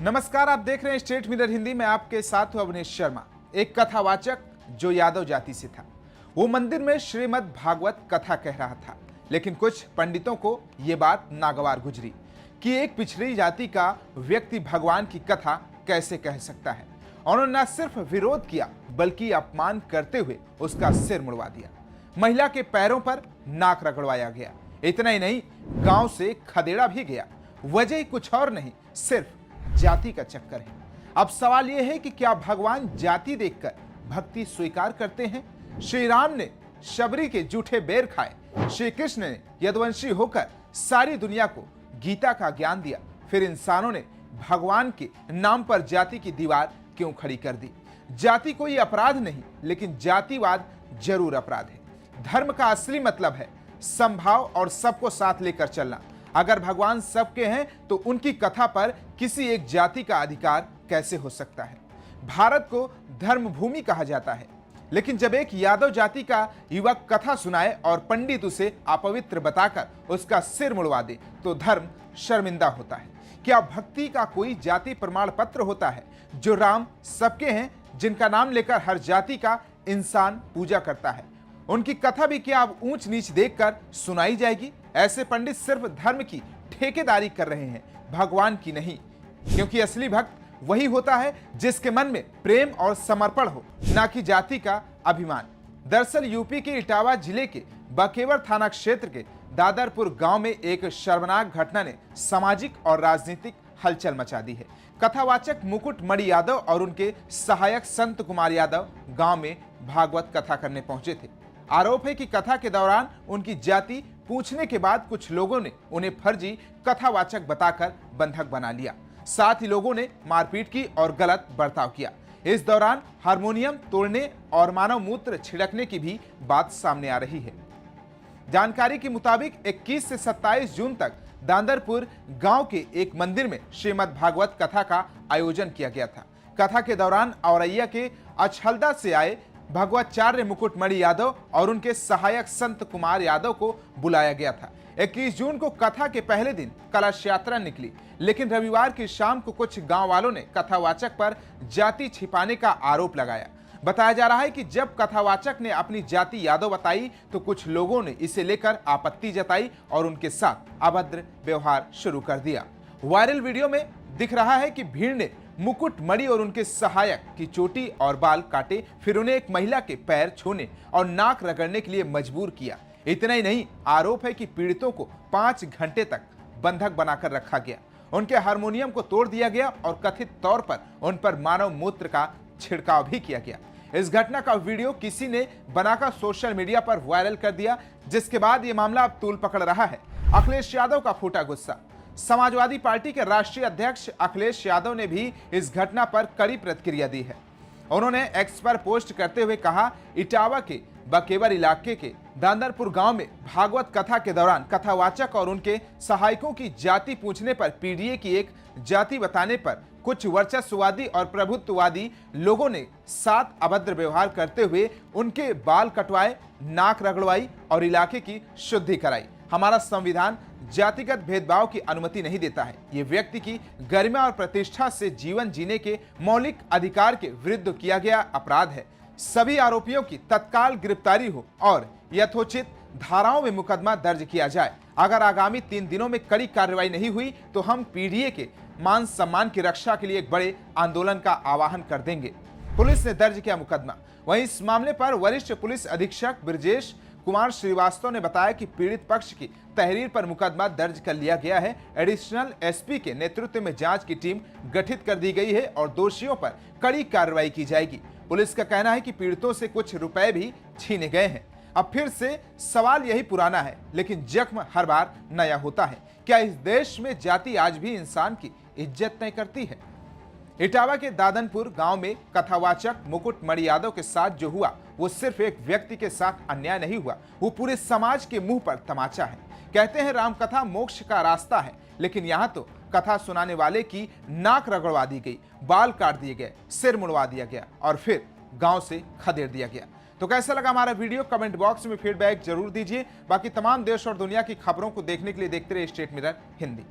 नमस्कार, आप देख रहे हैं स्टेट मिरर हिंदी में। आपके साथ हूं अवनीश शर्मा। एक कथावाचक जो यादव जाति से था, वो मंदिर में श्रीमद् भागवत कथा कह रहा था, लेकिन कुछ पंडितों को ये बात नागवार गुजरी कि एक पिछड़ी जाति का व्यक्ति भगवान की कथा कैसे कह सकता है। उन्होंने न सिर्फ विरोध किया बल्कि अपमान करते हुए उसका सिर मुड़वा दिया। महिला के पैरों पर नाक रगड़वाया गया। इतना ही नहीं, गांव से खदेड़ा भी गया। वजह कुछ और नहीं, सिर्फ जाति का चक्कर है। अब सवाल यह है कि क्या भगवान जाति देखकर भक्ति स्वीकार करते हैं? श्री राम ने शबरी के जूठे बेर खाए, श्री कृष्ण ने यदुवंशी होकर सारी दुनिया को गीता का ज्ञान दिया, फिर इंसानों ने भगवान के नाम पर जाति की दीवार क्यों खड़ी कर दी? जाति कोई अपराध नहीं, लेकिन जातिवाद जरूर अपराध है। धर्म का असली मतलब है समभाव और सबको साथ लेकर चलना। अगर भगवान सबके हैं तो उनकी कथा पर किसी एक जाति का अधिकार कैसे हो सकता है? भारत को धर्म भूमि कहा जाता है, लेकिन जब एक यादव जाति का युवक कथा सुनाए और पंडित उसे अपवित्र बताकर उसका सिर मुड़वा दे तो धर्म शर्मिंदा होता है। क्या भक्ति का कोई जाति प्रमाण पत्र होता है जो राम सबके हैं, जिनका नाम लेकर हर जाति का इंसान पूजा करता है? उनकी कथा भी क्या अब ऊंच नीच देखकर सुनाई जाएगी? ऐसे पंडित सिर्फ धर्म की ठेकेदारी कर रहे हैं, भगवान की नहीं। क्योंकि असली भक्त वही होता है जिसके मन में प्रेम और समर्पण हो, ना कि जाति का अभिमान। दरअसल यूपी के इटावा जिले के बकेवर थाना क्षेत्र के दादरपुर गांव में एक शर्मनाक घटना ने सामाजिक और राजनीतिक हलचल मचा दी है। कथावाचक मुकुट मणि यादव और उनके सहायक संत कुमार यादव गांव में भागवत कथा करने पहुंचे थे। आरोप है कि कथा के दौरान उनकी जाति पूछने के बाद कुछ लोगों ने उन्हें फर्जी कथावाचक बताकर बंधक बना लिया। साथ ही लोगों ने मारपीट की और गलत बर्ताव किया। इस दौरान हारमोनियम तोड़ने और मानव मूत्र छिड़कने की भी बात सामने आ रही है। जानकारी के मुताबिक 21 से 27 जून तक दादरपुर गांव के एक मंदिर में श्रीमद् भागवत कथा का आयोजन किया गया था। कथा के दौरान औरैया के अछहलदा से आए भगवताचार्य मुकुट मणि यादव और उनके सहायक संत कुमार यादव को बुलाया गया था। 21 जून को कथा के पहले दिन कलश यात्रा निकली, लेकिन रविवार की शाम को कुछ गांव वालों ने कथावाचक पर जाति छिपाने का आरोप लगाया। बताया जा रहा है कि जब कथावाचक ने अपनी जाति यादव बताई तो कुछ लोगों ने इसे लेकर आपत्ति जताई और उनके साथ अभद्र व्यवहार शुरू कर दिया। वायरल वीडियो में दिख रहा है कि भीड़ ने मुकुट मणि और उनके सहायक की चोटी और बाल काटे, फिर उन्हें एक महिला के पैर छूने और नाक रगड़ने के लिए मजबूर किया। इतना ही नहीं, आरोप है कि पीड़ितों को 5 घंटे तक बंधक बनाकर रखा गया। उनके हारमोनियम को तोड़ दिया गया और कथित तौर पर उन पर मानव मूत्र का छिड़काव भी किया गया। इस घटना का वीडियो किसी ने बनाकर सोशल मीडिया पर वायरल कर दिया, जिसके बाद ये मामला अब तूल पकड़ रहा है। अखिलेश यादव का फूटा गुस्सा। समाजवादी पार्टी के राष्ट्रीय अध्यक्ष अखिलेश यादव ने भी इस घटना पर कड़ी प्रतिक्रिया दी है। उन्होंने एक्स पर पोस्ट करते हुए कहा, इटावा के बकेवर इलाके के दादरपुर गांव में भागवत कथा के दौरान कथावाचक और उनके सहायकों की जाति पूछने पर पीडीए की एक जाति बताने पर कुछ वर्चस्ववादी और प्रभुत्ववादी लोगों ने साथ अभद्र व्यवहार करते हुए उनके बाल कटवाए, नाक रगड़वाई और इलाके की शुद्धि कराई। हमारा संविधान जातिगत भेदभाव की अनुमति नहीं देता है। ये व्यक्ति की गरिमा और प्रतिष्ठा से जीवन जीने के मौलिक अधिकार के विरुद्ध किया गया अपराध है। सभी आरोपियों की तत्काल गिरफ्तारी हो और यथोचित धाराओं में मुकदमा दर्ज किया जाए। अगर आगामी 3 दिनों में कड़ी कार्रवाई नहीं हुई तो हम पीडीए के मान सम्मान की रक्षा के लिए एक बड़े आंदोलन का आह्वान कर देंगे। पुलिस ने दर्ज किया मुकदमा। वहीं इस मामले पर वरिष्ठ पुलिस अधीक्षक ब्रजेश कुमार श्रीवास्तव ने बताया कि पीड़ित पक्ष की तहरीर पर मुकदमा दर्ज कर लिया गया है। एडिशनल एसपी के नेतृत्व में जांच की टीम गठित कर दी गई है और दोषियों पर कड़ी कार्रवाई की जाएगी। पुलिस का कहना है कि पीड़ितों से कुछ रुपए भी छीने गए हैं। अब फिर से सवाल यही पुराना है, लेकिन जख्म हर बार नया होता है। क्या इस देश में जाति आज भी इंसान की इज्जत नहीं करती है? इटावा के दादनपुर गांव में कथावाचक मुकुट मणि यादव के साथ जो हुआ वो सिर्फ एक व्यक्ति के साथ अन्याय नहीं हुआ, वो पूरे समाज के मुंह पर तमाचा है। कहते हैं राम कथा मोक्ष का रास्ता है, लेकिन यहाँ तो कथा सुनाने वाले की नाक रगड़वा दी गई, बाल काट दिए गए, सिर मुड़वा दिया गया और फिर गांव से खदेड़ दिया गया। तो कैसा लगा हमारा वीडियो? कमेंट बॉक्स में फीडबैक जरूर दीजिए। बाकी तमाम देश और दुनिया की खबरों को देखने के लिए देखते रहिए स्टेट मिरर हिंदी।